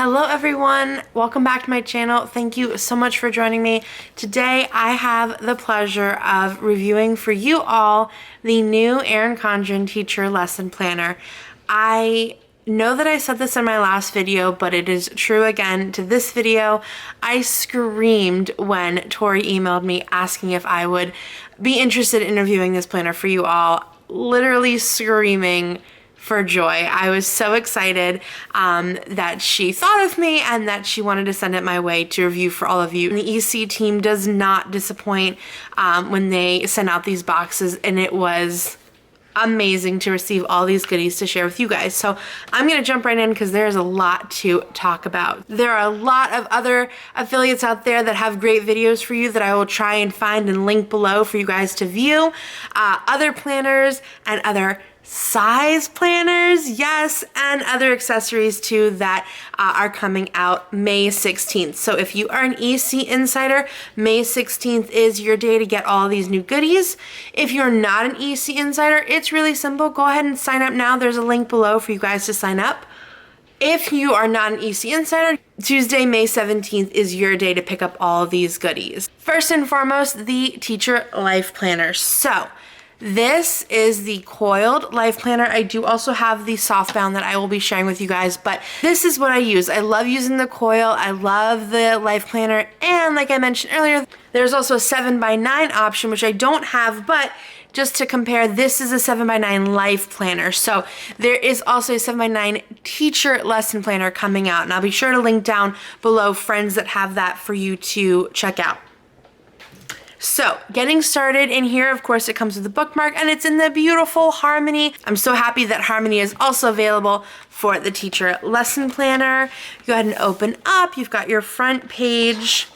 Hello everyone, welcome back to my channel. Thank you so much for joining me. Today I have the pleasure of reviewing for you all the new Erin Condren teacher lesson planner. I know that I said this in my last video, but it is true again to this video. I screamed when Tori emailed me asking if I would be interested in reviewing this planner for you all. Literally screaming for joy. I was so excited that she thought of me and that she wanted to send it my way to review for all of you. And the EC team does not disappoint when they send out these boxes, and it was amazing to receive all these goodies to share with you guys. So I'm gonna jump right in because there's a lot to talk about. There are a lot of other affiliates out there that have great videos for you that I will try and find and link below for you guys to view. Other planners and other size planners, yes, and other accessories too that are coming out May 16th. So if you are an EC insider, May 16th is your day to get all these new goodies. If you're not an EC insider, it's really simple. Go ahead and sign up now. There's a link below for you guys to sign up. If you are not an EC insider, Tuesday, May 17th is your day to pick up all these goodies. First and foremost, the Teacher Life Planner. So this is the Coiled Life Planner. I do also have the softbound that I will be sharing with you guys, but this is what I use. I love using the Coil. I love the Life Planner. And like I mentioned earlier, there's also a 7x9 option, which I don't have, but just to compare, this is a 7x9 Life Planner. So there is also a 7x9 teacher lesson planner coming out, and I'll be sure to link down below friends that have that for you to check out. So getting started in here, of course, it comes with a bookmark and it's in the beautiful Harmony. I'm so happy that Harmony is also available for the teacher lesson planner. Go ahead and open up. You've got your front page.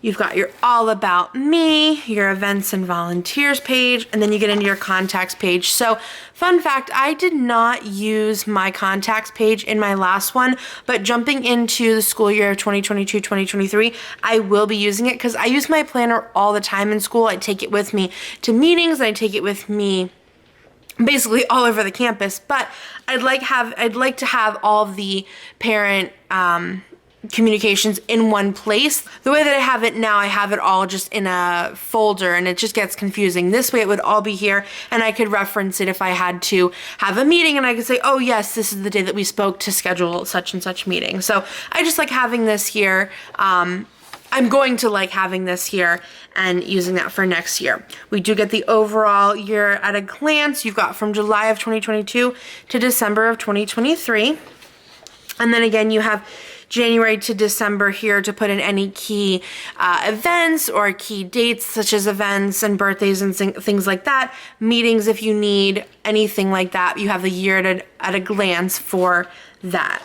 You've got your all about me, your events and volunteers page, and then you get into your contacts page. So fun fact, I did not use my contacts page in my last one, but jumping into the school year of 2022-2023, I will be using it because I use my planner all the time in school. I take it with me to meetings, and I take it with me basically all over the campus, but I'd like to have all of the parent communications in one place. The way that I have it now, I have it all just in a folder and it just gets confusing. This way it would all be here and I could reference it if I had to have a meeting and I could say, oh yes, this is the day that we spoke to schedule such and such meeting. So I just like having this here. I'm going to like having this here and using that for next year. We do get the overall year at a glance. You've got from July of 2022 to December of 2023. And then again, you have January to December here to put in any key events or key dates such as events and birthdays and things like that. Meetings if you need anything like that. You have the year at a glance for that.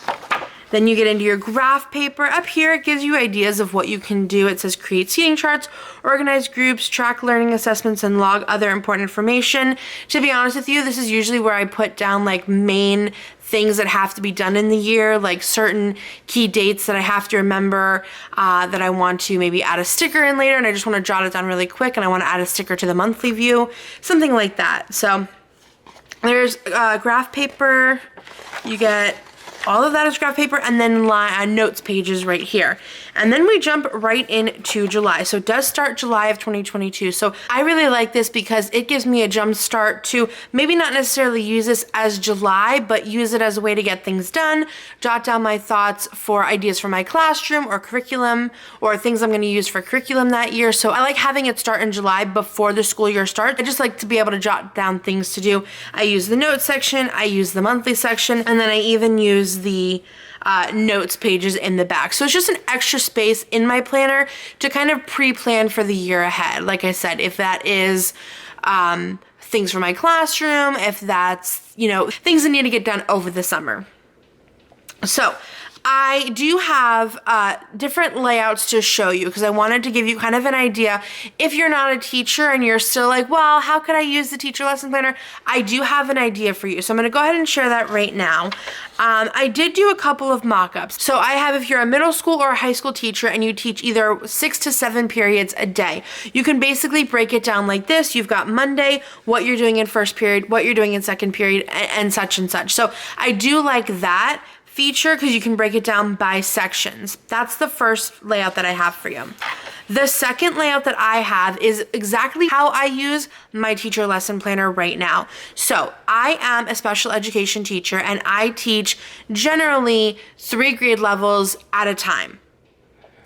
Then you get into your graph paper. Up here, it gives you ideas of what you can do. It says create seating charts, organize groups, track learning assessments, and log other important information. To be honest with you, this is usually where I put down like main things that have to be done in the year, like certain key dates that I have to remember that I want to maybe add a sticker in later, and I just want to jot it down really quick, and I want to add a sticker to the monthly view, something like that. So there's graph paper. You get all of that is graph paper, and then notes pages right here. And then we jump right into July. So it does start July of 2022. So I really like this because it gives me a jump start to maybe not necessarily use this as July, but use it as a way to get things done, jot down my thoughts for ideas for my classroom or curriculum or things I'm gonna use for curriculum that year. So I like having it start in July before the school year starts. I just like to be able to jot down things to do. I use the notes section, I use the monthly section, and then I even use the notes pages in the back. So it's just an extra space in my planner to kind of pre-plan for the year ahead. Like I said, if that is things for my classroom, if that's, you know, things that need to get done over the summer. So I do have different layouts to show you because I wanted to give you kind of an idea. If you're not a teacher and you're still like, well, how could I use the teacher lesson planner? I do have an idea for you. So I'm going to go ahead and share that right now. I did do a couple of mock-ups. So I have, if you're a middle school or a high school teacher and you teach either 6 to 7 periods a day, you can basically break it down like this. You've got Monday, what you're doing in first period, what you're doing in second period, and such and such. So I do like that feature because you can break it down by sections. That's the first layout that I have for you. The second layout that I have is exactly how I use my teacher lesson planner right now. So I am a special education teacher and I teach generally 3 grade levels at a time,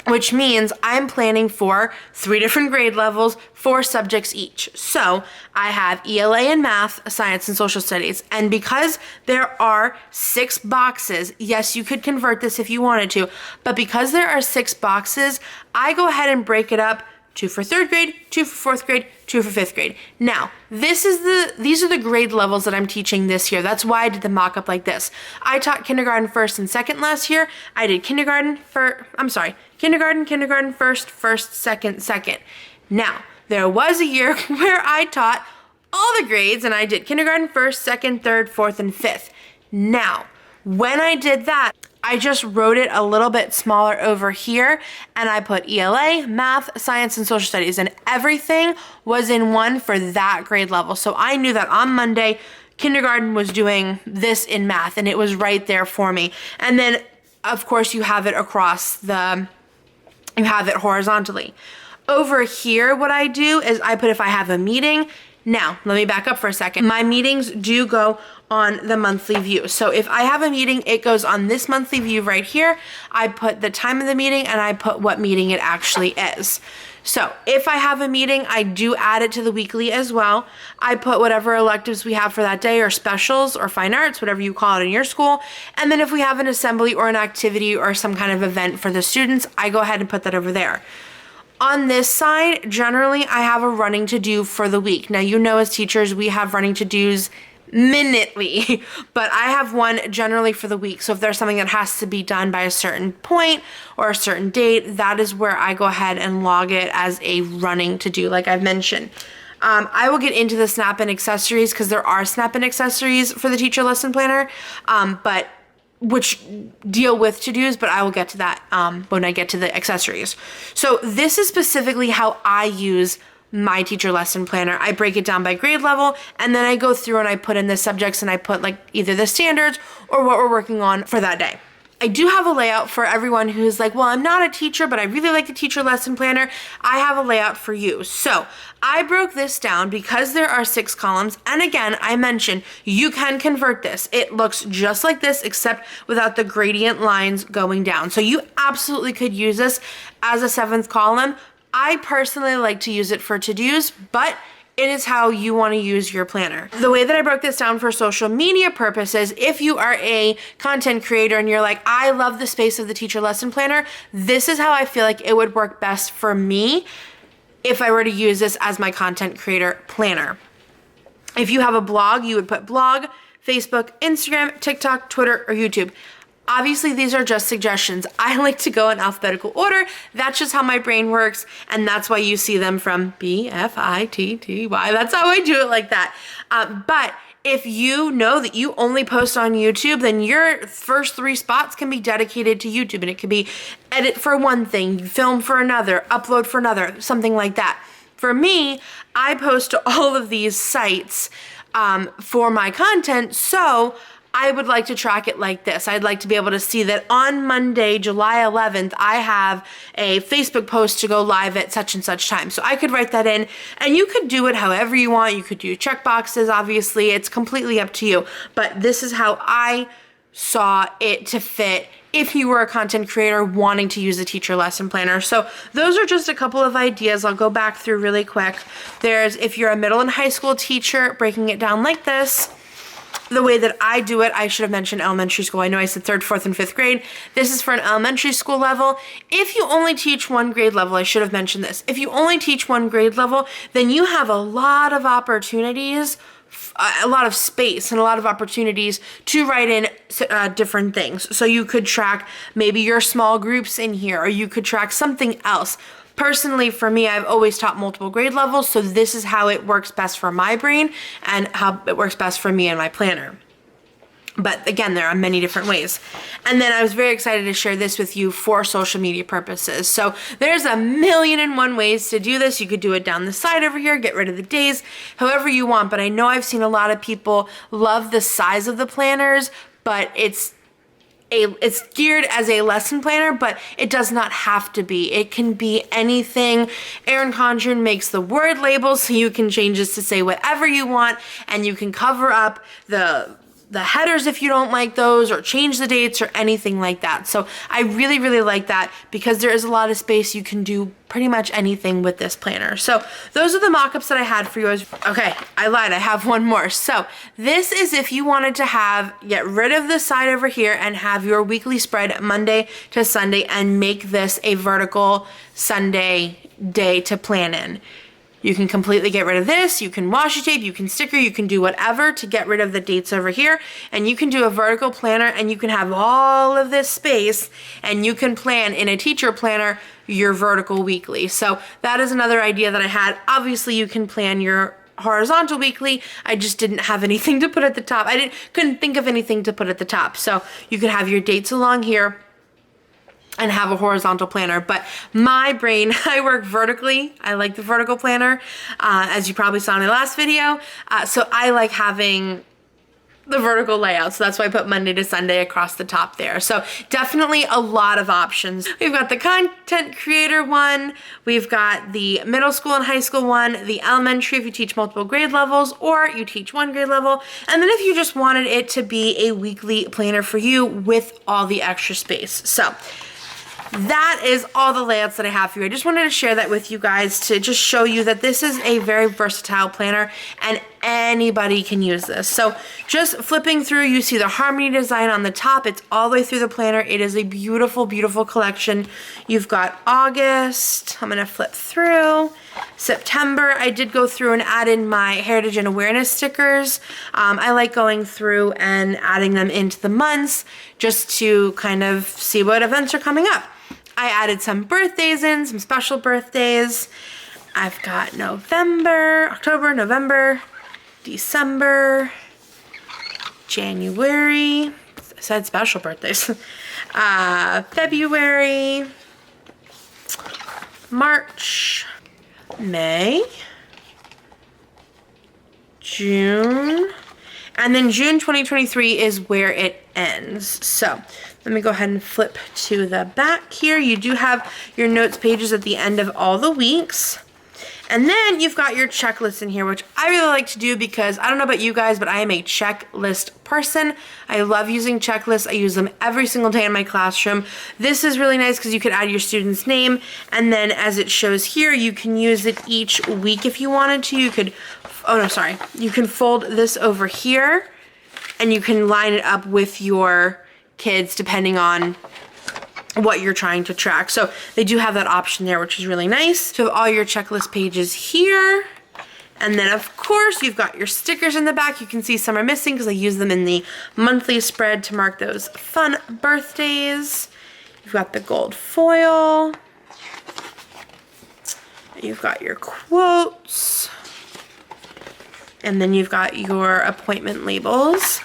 which means I'm planning for 3 different grade levels, 4 subjects each. So I have ELA and math, science, and social studies. And because there are 6 boxes, yes, you could convert this if you wanted to, but because there are 6 boxes, I go ahead and break it up: 2 for 3rd grade, 2 for 4th grade, 2 for 5th grade. Now, these are the grade levels that I'm teaching this year. That's why I did the mock-up like this. I taught kindergarten 1st and 2nd last year. I did kindergarten, kindergarten 1st, 2nd, 2nd. Now, there was a year where I taught all the grades and I did kindergarten 1st, 2nd, 3rd, 4th, and 5th. Now, when I did that, I just wrote it a little bit smaller over here and I put ELA, math, science, and social studies, and everything was in one for that grade level. So I knew that on Monday, kindergarten was doing this in math and it was right there for me. And then of course you have it you have it horizontally. Over here, what I do is I put if I have a meeting. Now, let me back up for a second. My meetings do go on the monthly view. So if I have a meeting, it goes on this monthly view right here. I put the time of the meeting and I put what meeting it actually is. So if I have a meeting, I do add it to the weekly as well. I put whatever electives we have for that day or specials or fine arts, whatever you call it in your school. And then if we have an assembly or an activity or some kind of event for the students, I go ahead and put that over there. On this side, generally, I have a running to-do for the week. Now, you know as teachers, we have running to-dos minutely, but I have one generally for the week. So if there's something that has to be done by a certain point or a certain date, that is where I go ahead and log it as a running to-do, like I've mentioned. I will get into the snap-in accessories because there are snap-in accessories for the teacher lesson planner, but which deal with to-dos, but I will get to that when I get to the accessories. So this is specifically how I use my teacher lesson planner. I break it down by grade level, and then I go through and I put in the subjects and I put like either the standards or what we're working on for that day. I do have a layout for everyone who's like, well, I'm not a teacher, but I really like the teacher lesson planner. I have a layout for you. So I broke this down because there are 6 columns. And again, I mentioned you can convert this. It looks just like this, except without the gradient lines going down. So you absolutely could use this as a 7th column. I personally like to use it for to-dos, but it is how you want to use your planner. The way that I broke this down for social media purposes, if you are a content creator and you're like, I love the space of the teacher lesson planner, this is how I feel like it would work best for me if I were to use this as my content creator planner. If you have a blog, you would put blog, Facebook, Instagram, TikTok, Twitter, or YouTube. Obviously, these are just suggestions. I like to go in alphabetical order. That's just how my brain works, and that's why you see them from B-F-I-T-T-Y. That's how I do it like that. But if you know that you only post on YouTube, then your first 3 spots can be dedicated to YouTube, and it could be edit for one thing, film for another, upload for another, something like that. For me, I post to all of these sites for my content, so I would like to track it like this. I'd like to be able to see that on Monday, July 11th, I have a Facebook post to go live at such and such time. So I could write that in, and you could do it however you want. You could do check boxes, obviously. It's completely up to you. But this is how I saw it to fit if you were a content creator wanting to use a teacher lesson planner. So those are just a couple of ideas I'll go back through really quick. There's, if you're a middle and high school teacher, breaking it down like this. The way that I do it, I should have mentioned elementary school. I know I said 3rd, 4th, and 5th grade. This is for an elementary school level. If you only teach one grade level, I should have mentioned this. If you only teach one grade level, then you have a lot of opportunities, a lot of space and a lot of opportunities to write in different things. So you could track maybe your small groups in here, or you could track something else. Personally, for me, I've always taught multiple grade levels, so this is how it works best for my brain and how it works best for me and my planner. But again, there are many different ways. And then I was very excited to share this with you for social media purposes. So there's a million and one ways to do this. You could do it down the side over here, get rid of the days, however you want. But I know I've seen a lot of people love the size of the planners, but it's it's geared as a lesson planner, but it does not have to be. It can be anything. Erin Condren makes the word labels, so you can change this to say whatever you want, and you can cover up the headers if you don't like those, or change the dates or anything like that. So I really, really like that because there is a lot of space. You can do pretty much anything with this planner. So those are the mock-ups that I had for you. Okay, I lied, I have one more. So this is if you wanted to get rid of the side over here and have your weekly spread Monday to Sunday and make this a vertical Sunday day to plan in. You can completely get rid of this. You can washi tape, you can sticker, you can do whatever to get rid of the dates over here. And you can do a vertical planner and you can have all of this space and you can plan in a teacher planner your vertical weekly. So that is another idea that I had. Obviously you can plan your horizontal weekly. I just didn't have anything to put at the top. Couldn't think of anything to put at the top. So you could have your dates along here and have a horizontal planner. But my brain, I work vertically. I like the vertical planner, as you probably saw in my last video. So I like having the vertical layout. So that's why I put Monday to Sunday across the top there. So definitely a lot of options. We've got the content creator one. We've got the middle school and high school one, the elementary if you teach multiple grade levels or you teach one grade level. And then if you just wanted it to be a weekly planner for you with all the extra space. So that is all the layouts that I have for you. I just wanted to share that with you guys to just show you that this is a very versatile planner and anybody can use this. So just flipping through, you see the harmony design on the top. It's all the way through the planner. It is a beautiful, beautiful collection. You've got August. I'm going to flip through. September, I did go through and add in my heritage and awareness stickers. I like going through and adding them into the months just to kind of see what events are coming up. I added some birthdays in, some special birthdays. I've got November, October, November, December, January, I said special birthdays, February, March, May, June, and then June 2023 is where it ends. So let me go ahead and flip to the back here. You do have your notes pages at the end of all the weeks. And then you've got your checklist in here, which I really like to do because I don't know about you guys, but I am a checklist person. I love using checklists. I use them every single day in my classroom. This is really nice because you could add your student's name, and then as it shows here, you can use it each week if you wanted to. You could, oh no, sorry. You can fold this over here and you can line it up with your kids depending on what you're trying to track. So they do have that option there, which is really nice. So you have all your checklist pages here. And then of course you've got your stickers in the back. You can see some are missing because I use them in the monthly spread to mark those fun birthdays. You've got the gold foil. You've got your quotes. And then you've got your appointment labels.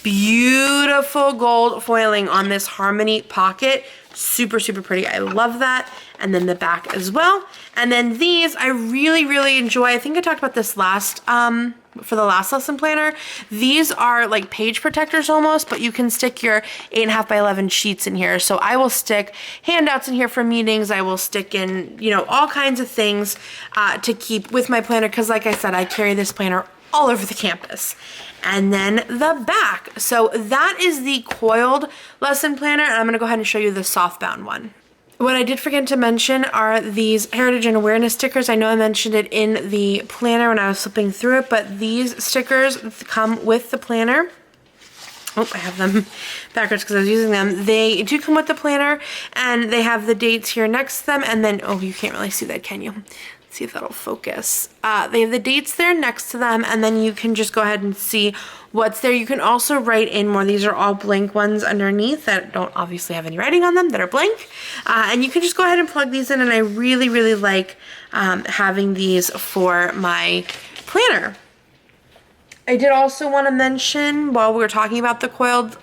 Beautiful gold foiling on this harmony pocket. Super, super pretty. I love that. And then the back as well. And then these I really, really enjoy. I think I talked about this last, for the last lesson planner. These are like page protectors almost, but you can stick your 8.5 by 11 sheets in here. So I will stick handouts in here for meetings. I will stick in, you know, all kinds of things to keep with my planner. Cause like I said, I carry this planner all over the campus. And then the back. So that is the Coiled lesson planner. And I'm gonna go ahead and show you the softbound one. What I did forget to mention are these heritage and awareness stickers. I know I mentioned it in the planner when I was flipping through it, but these stickers come with the planner. Oh, I have them backwards because I was using them. They do come with the planner and they have the dates here next to them. And then, oh, you can't really see that, can you? See if that'll focus. They have the dates there next to them, and then you can just go ahead and see what's there. You can also write in more. These are all blank ones underneath that don't obviously have any writing on them, that are blank. And you can just go ahead and plug these in, and I really, really like having these for my planner. I did also want to mention, while we were talking about the Coiled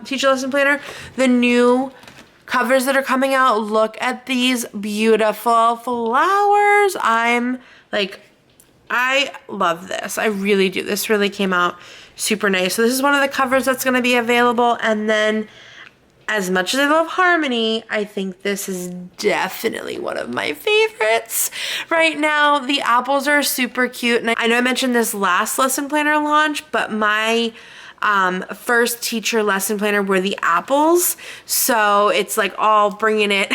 teacher lesson planner, the new covers that are coming out. Look at these beautiful flowers. I love this. I really do. This really came out super nice. So this is one of the covers that's going to be available. And then as much as I love Harmony, I think this is definitely one of my favorites right now. The apples are super cute. And I know I mentioned this last lesson planner launch, but my first teacher lesson planner were the apples. So it's like all bringing it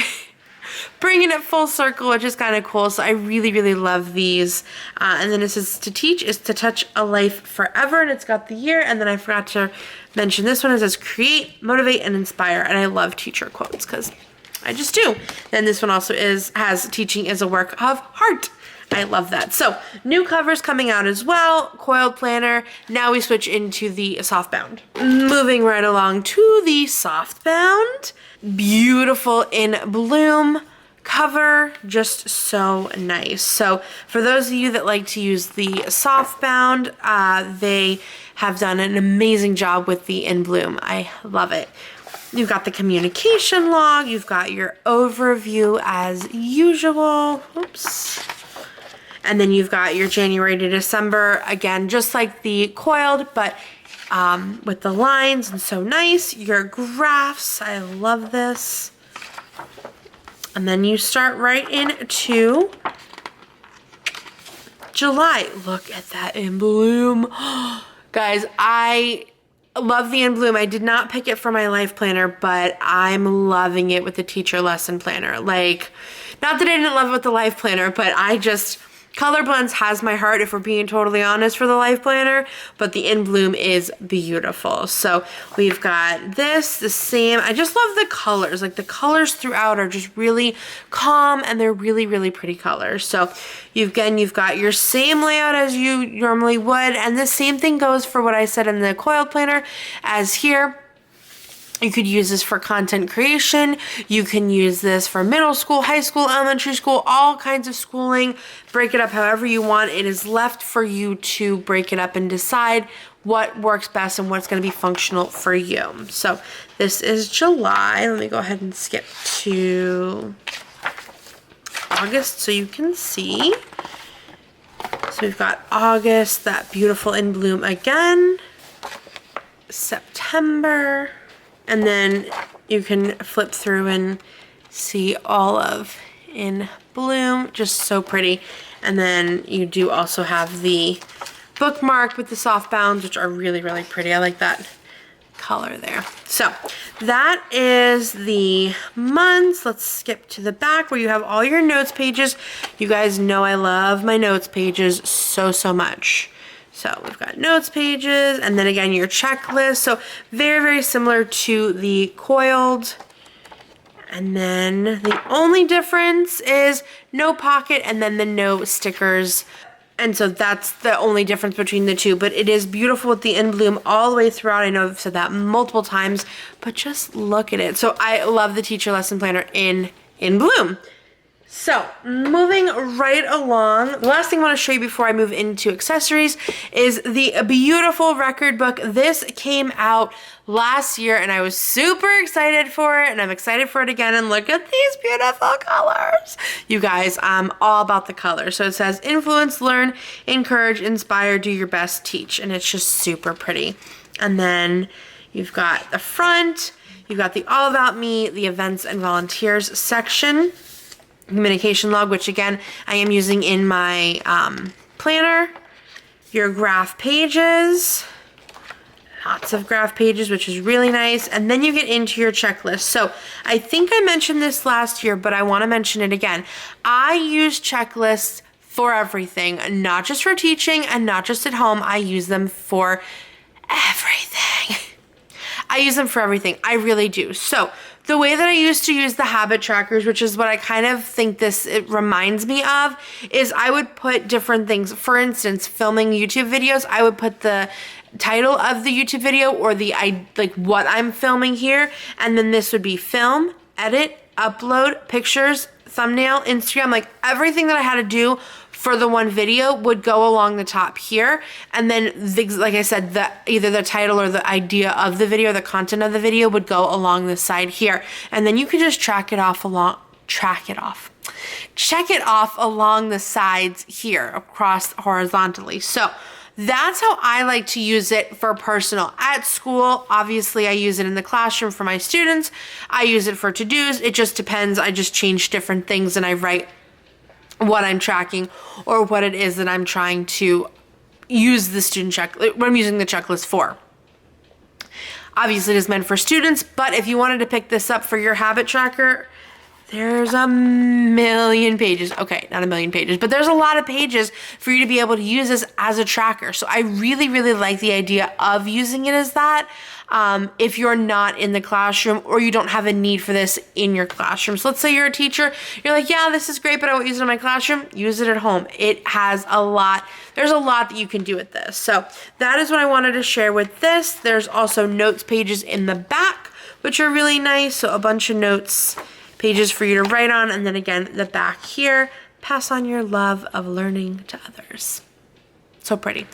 full circle, which is kind of cool. So I really, really love these. And then it says to teach is to touch a life forever. And it's got the year. And then I forgot to mention this one. It says create, motivate, and inspire. And I love teacher quotes because I just do. Then this one also has teaching is a work of heart. I love that. So new covers coming out as well. Coiled planner. Now we switch into the softbound. Moving right along to the softbound. Beautiful in bloom cover, just so nice. So for those of you that like to use the softbound, they have done an amazing job with the in bloom. I love it. You've got the communication log, you've got your overview as usual. Oops. And then you've got your January to December, again, just like the coiled, but with the lines and so nice. Your graphs, I love this. And then you start right into July. Look at that in bloom. Guys, I love the in bloom. I did not pick it for my life planner, but I'm loving it with the teacher lesson planner. Like, not that I didn't love it with the life planner, but Color Blends has my heart, if we're being totally honest, for the life planner, but the in bloom is beautiful. So we've got the same. I just love the colors. Like the colors throughout are just really calm and they're really, really pretty colors. So you've got your same layout as you normally would, and the same thing goes for what I said in the coiled planner as here. You could use this for content creation. You can use this for middle school, high school, elementary school, all kinds of schooling. Break it up however you want. It is left for you to break it up and decide what works best and what's going to be functional for you. So this is July. Let me go ahead and skip to August so you can see. So we've got August, that beautiful in bloom again. September. And then you can flip through and see all of in bloom, just so pretty. And then you do also have the bookmark with the softbounds, which are really, really pretty. I like that color there. So that is the months. Let's skip to the back where you have all your notes pages. You guys know I love my notes pages so, so much. So we've got notes pages, and then again your checklist. So very, very similar to the coiled. And then the only difference is no pocket and then the no stickers. And so that's the only difference between the two. But it is beautiful with the in bloom all the way throughout. I know I've said that multiple times, but just look at it. So I love the teacher lesson planner in bloom. So moving right along, the last thing I want to show you before I move into accessories is the beautiful record book. This came out last year and I was super excited for it, and I'm excited for it again. And look at these beautiful colors. You guys, I'm all about the colors. So it says influence, learn, encourage, inspire, do your best, teach. And it's just super pretty. And then you've got the front, you've got the all about me, the events and volunteers section. Communication log, which again, I am using in my planner. Your graph pages, lots of graph pages, which is really nice. And then you get into your checklist. So I think I mentioned this last year, but I want to mention it again. I use checklists for everything, not just for teaching and not just at home. I use them for everything. I use them for everything. I really do. So the way that I used to use the habit trackers, which is what I kind of think it reminds me of, is I would put different things. For instance, filming YouTube videos, I would put the title of the YouTube video or like what I'm filming here, and then this would be film, edit, upload, pictures, thumbnail, Instagram, like everything that I had to do for the one video would go along the top here. And then, like I said, either the title or the idea of the video, the content of the video would go along the side here. And then you can just check it off along the sides here across horizontally. So that's how I like to use it for personal. At school, obviously I use it in the classroom for my students. I use it for to-dos. It just depends. I just change different things and I write what I'm tracking or what it is that I'm trying to use the student checklist, what I'm using the checklist for. Obviously it is meant for students, but if you wanted to pick this up for your habit tracker, there's a million pages. Okay, not a million pages, but there's a lot of pages for you to be able to use this as a tracker. So I really, really like the idea of using it as that. If you're not in the classroom or you don't have a need for this in your classroom. So let's say you're a teacher, you're like, yeah, this is great, but I won't use it in my classroom. Use it at home. It has a lot. There's a lot that you can do with this. So that is what I wanted to share with this. There's also notes pages in the back, which are really nice. So a bunch of notes pages for you to write on, and then again, the back here, pass on your love of learning to others. So pretty.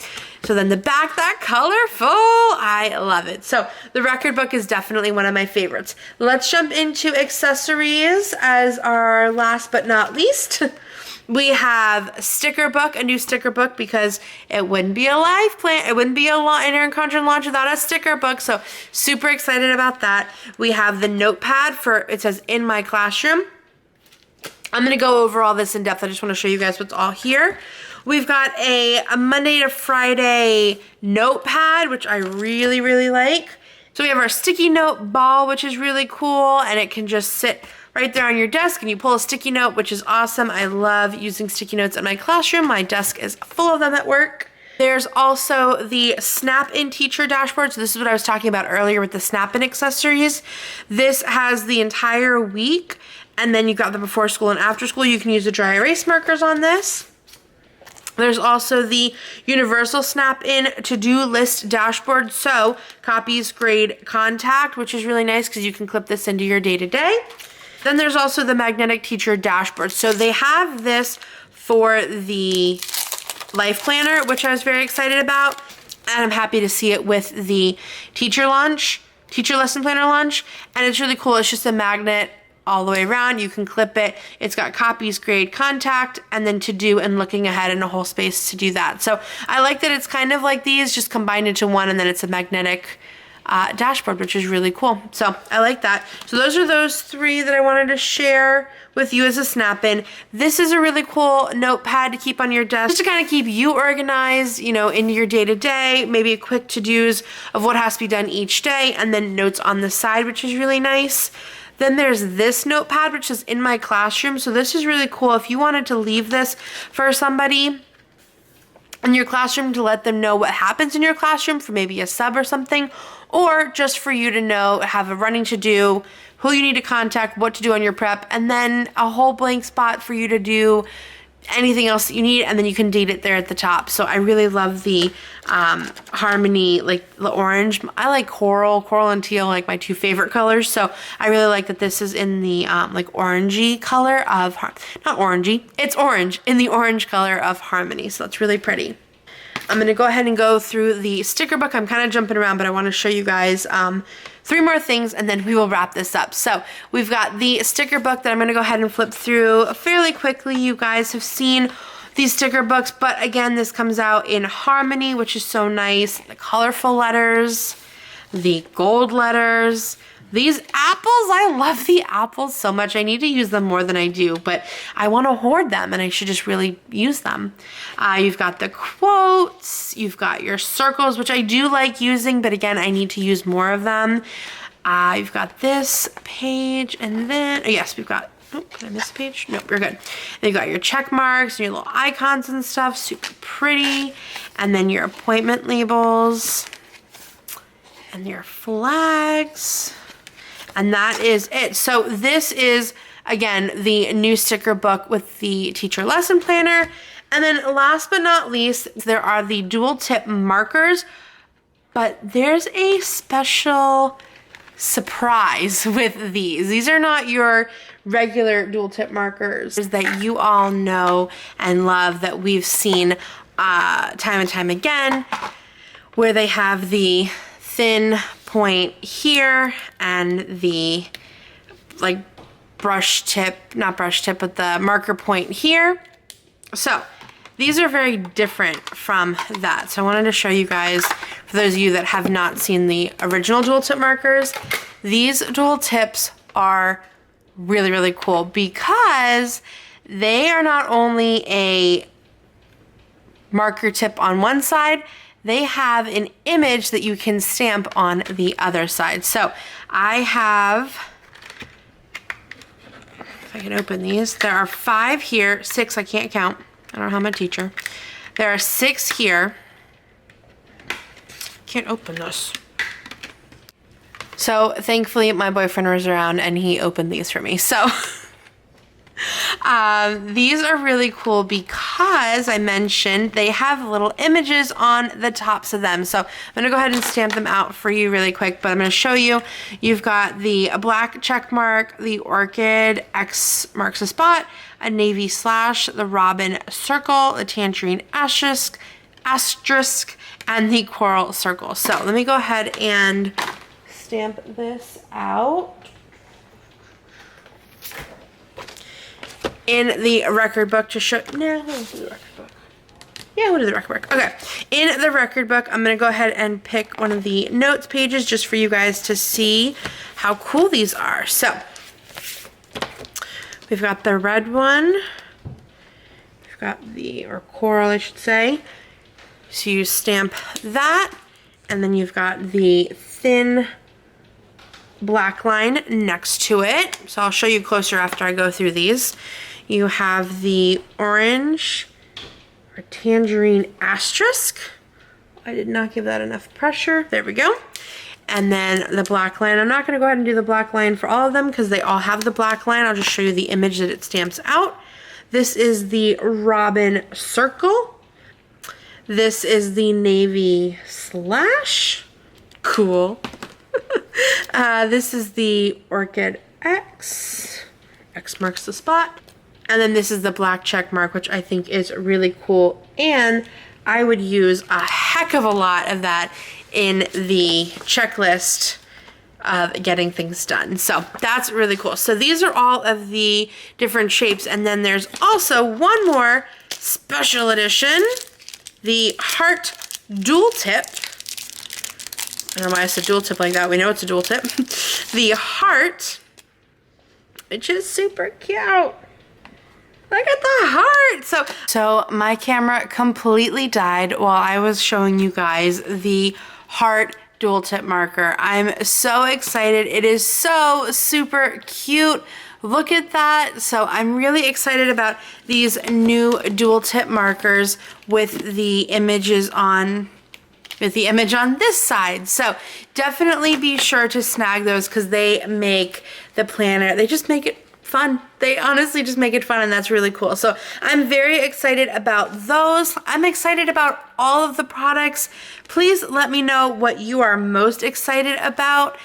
So then the back, that colorful, I love it. So the record book is definitely one of my favorites. Let's jump into accessories as our last but not least. We have a sticker book, a new sticker book, because it wouldn't be a live plan, it wouldn't be an Erin Condren launch without a sticker book, so super excited about that. We have the notepad for, it says in my classroom. I'm gonna go over all this in depth. I just wanna show you guys what's all here. We've got a Monday to Friday notepad, which I really, really like. So we have our sticky note ball, which is really cool, and it can just sit right there on your desk and you pull a sticky note, which is awesome. I love using sticky notes in my classroom. My desk is full of them at work. There's also the Snap-in teacher dashboard. So this is what I was talking about earlier with the Snap-in accessories. This has the entire week, and then you've got the before school and after school. You can use the dry erase markers on this. There's also the universal Snap-in to-do list dashboard. So copies, grade, contact, which is really nice because you can clip this into your day-to-day. Then there's also the magnetic teacher dashboard. So they have this for the life planner, which I was very excited about. And I'm happy to see it with the teacher lesson planner launch. And it's really cool. It's just a magnet all the way around. You can clip it. It's got copies, grade, contact, and then to do and looking ahead in a whole space to do that. So I like that it's kind of like these just combined into one, and then it's a magnetic dashboard, which is really cool. So I like that. So those are those three that I wanted to share with you as a Snap-in. This is a really cool notepad to keep on your desk, just to kind of keep you organized, you know, in your day-to-day, maybe a quick to-dos of what has to be done each day, and then notes on the side, which is really nice. Then there's this notepad, which is in my classroom. So this is really cool. If you wanted to leave this for somebody in your classroom to let them know what happens in your classroom for maybe a sub or something, or just for you to know, have a running to do, who you need to contact, what to do on your prep, and then a whole blank spot for you to do anything else that you need, and then you can date it there at the top. So I really love the harmony, like the orange. I like coral and teal, like my two favorite colors. So I really like that this is in the like orangey color of, not orangey, it's orange, in the orange color of harmony. So that's really pretty. I'm gonna go ahead and go through the sticker book. I'm kind of jumping around, but I wanna show you guys three more things and then we will wrap this up. So we've got the sticker book that I'm gonna go ahead and flip through fairly quickly. You guys have seen these sticker books, but again, this comes out in harmony, which is so nice. The colorful letters, the gold letters, these apples, I love the apples so much. I need to use them more than I do, but I want to hoard them and I should just really use them. You've got the quotes, you've got your circles, which I do like using, but again, I need to use more of them. You've got this page, and then, oh yes, we've got, oh, can I miss a page? Nope, you're good. Then you've got your check marks and your little icons and stuff, super pretty. And then your appointment labels and your flags. And that is it. So this is, again, the new sticker book with the teacher lesson planner. And then last but not least, there are the dual tip markers, but there's a special surprise with these. These are not your regular dual tip markers that you all know and love, that we've seen time and time again, where they have the thin point here and the like brush tip, not brush tip, but the marker point here. So these are very different from that. So I wanted to show you guys, for those of you that have not seen the original dual tip markers, these dual tips are really, really cool because they are not only a marker tip on one side, they have an image that you can stamp on the other side. So I have, if I can open these, there are 5 here, 6, I can't count. I don't know how I'm a teacher. There are 6 here. Can't open this. So thankfully my boyfriend was around and he opened these for me. So these are really cool because I mentioned they have little images on the tops of them. So I'm gonna go ahead and stamp them out for you really quick, but I'm gonna show you. You've got the black check mark, the orchid, X marks a spot, a navy slash, the robin circle, the tangerine asterisk, and the coral circle. So let me go ahead and stamp this out. In the record book to show, no, we'll do the record book. Yeah, we'll do the record book. Okay, in the record book, I'm gonna go ahead and pick one of the notes pages just for you guys to see how cool these are. So, we've got the red one. We've got the, or coral I should say. So you stamp that, and then you've got the thin black line next to it. So I'll show you closer after I go through these. You have the orange or tangerine asterisk. I did not give that enough pressure. There we go. And then the black line. I'm not going to go ahead and do the black line for all of them because they all have the black line. I'll just show you the image that it stamps out. This is the robin circle. This is the navy slash. Cool. This is the orchid X. X marks the spot. And then this is the black check mark, which I think is really cool. And I would use a heck of a lot of that in the checklist of getting things done. So that's really cool. So these are all of the different shapes. And then there's also one more special edition, the heart dual tip. I don't know why I said dual tip like that. We know it's a dual tip. The heart, which is super cute. Look at the heart. So my camera completely died while I was showing you guys the heart dual tip marker. I'm so excited. It is so super cute. Look at that. So I'm really excited about these new dual tip markers with the images on the image on this side. So definitely be sure to snag those because they make the planner, they just make it fun. They honestly just make it fun, and that's really cool. So I'm very excited about those. I'm excited about all of the products. Please let me know what you are most excited about.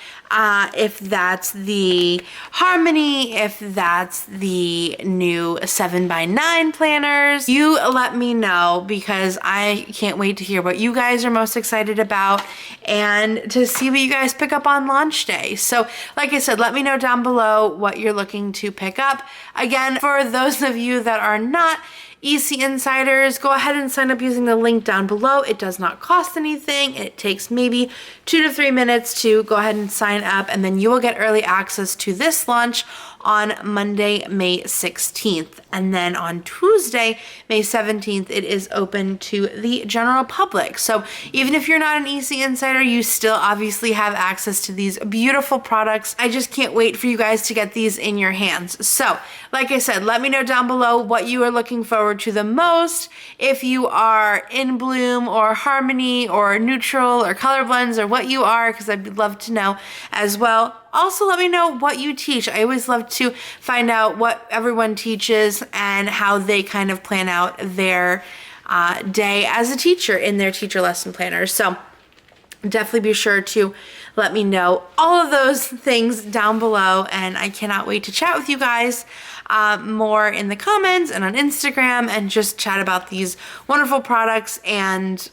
If that's the Harmony, if that's the new 7x9 planners, you let me know because I can't wait to hear what you guys are most excited about and to see what you guys pick up on launch day. So like I said, let me know down below what you're looking to pick up. Again, for those of you that are not EC Insiders, go ahead and sign up using the link down below. It does not cost anything. It takes maybe 2 to 3 minutes to go ahead and sign up, and then you will get early access to this launch on Monday, May 16th. And then on Tuesday, May 17th, it is open to the general public. So even if you're not an EC Insider, you still obviously have access to these beautiful products. I just can't wait for you guys to get these in your hands. So like I said, let me know down below what you are looking forward to the most. If you are in Bloom or Harmony or Neutral or Color Blends or what you are, because I'd love to know as well. Also, let me know what you teach. I always love to find out what everyone teaches and how they kind of plan out their day as a teacher in their teacher lesson planners. So definitely be sure to let me know all of those things down below, and I cannot wait to chat with you guys more in the comments and on Instagram and just chat about these wonderful products and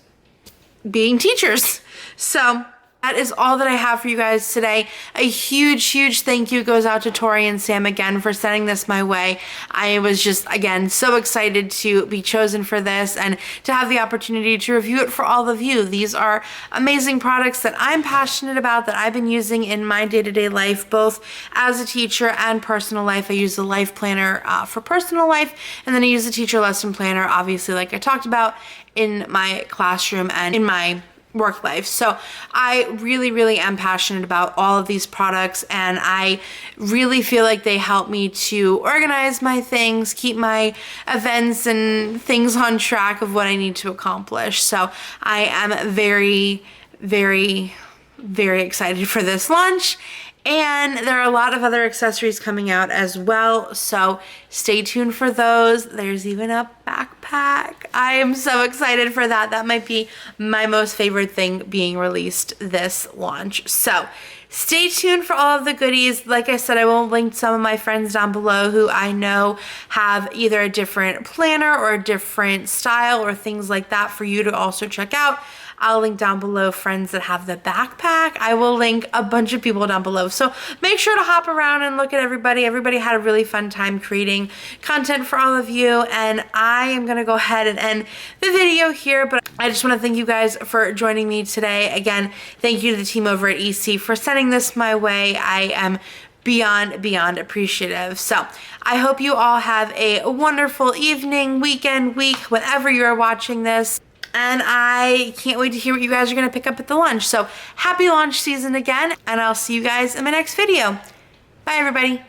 being teachers. So That is all that I have for you guys today. A huge thank you goes out to Tori and Sam again for sending this my way. I was just, again, so excited to be chosen for this and to have the opportunity to review it for all of you. These are amazing products that I'm passionate about, that I've been using in my day-to-day life, both as a teacher and personal life. I use the life planner for personal life, and then I use the teacher lesson planner, obviously, like I talked about, in my classroom and in my work life. So I really am passionate about all of these products, and I really feel like they help me to organize my things, keep my events and things on track of what I need to accomplish. So I am very excited for this launch. And there are a lot of other accessories coming out as well, so stay tuned for those. There's even a backpack. I am so excited for that. That might be my most favorite thing being released this launch. So stay tuned for all of the goodies. Like I said, I will link some of my friends down below who I know have either a different planner or a different style or things like that for you to also check out. I'll link down below friends that have the backpack. I will link a bunch of people down below. So make sure to hop around and look at everybody. Everybody had a really fun time creating content for all of you. And I am gonna go ahead and end the video here, but I just wanna thank you guys for joining me today. Again, thank you to the team over at EC for sending this my way. I am beyond appreciative. So I hope you all have a wonderful evening, weekend, week, whenever you're watching this. And I can't wait to hear what you guys are going to pick up at the lunch. So happy launch season again, and I'll see you guys in my next video. Bye, everybody.